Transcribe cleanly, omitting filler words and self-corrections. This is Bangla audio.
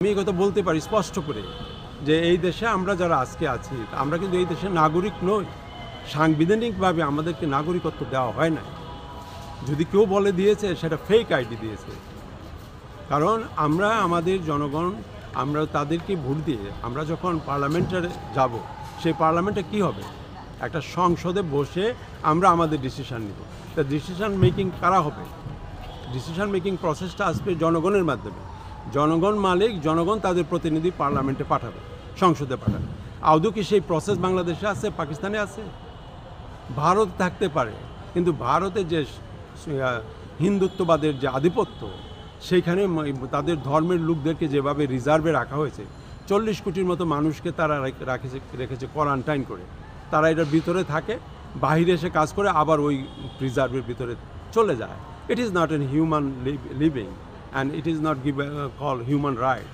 আমি এই কথা বলতে পারি স্পষ্ট করে যে এই দেশে আমরা যারা আজকে আছি আমরা কিন্তু এই দেশের নাগরিক নই। সাংবিধানিকভাবে আমাদেরকে নাগরিকত্ব দেওয়া হয় না। যদি কেউ বলে দিয়েছে সেটা ফেক আইডি দিয়েছে। কারণ আমরা আমাদের জনগণ আমরা তাদেরকে ভোট দিয়ে আমরা যখন পার্লামেন্টে যাব সেই পার্লামেন্টে কি হবে, একটা সংসদে বসে আমরা আমাদের ডিসিশন নিব। তা ডিসিশন মেকিং কারা হবে? ডিসিশন মেকিং প্রসেসটা আসবে জনগণের মাধ্যমে। জনগণ মালিক, জনগণ তাদের প্রতিনিধি পার্লামেন্টে পাঠাবে, সংসদে পাঠাবে। আদৌ কি সেই প্রসেস বাংলাদেশে আছে, পাকিস্তানে আছে? ভারত থাকতে পারে, কিন্তু ভারতে যে হিন্দুত্ববাদের যে আধিপত্য, সেইখানে তাদের ধর্মের লোকদেরকে যেভাবে রিজার্ভে রাখা হয়েছে, 40 কোটির মতো মানুষকে তারা রেখেছে কোয়ারেন্টাইন করে। তারা এটার ভিতরে থাকে, বাহিরে এসে কাজ করে আবার ওই রিজার্ভের ভিতরে চলে যায়। It is not a human living and it is not called human right.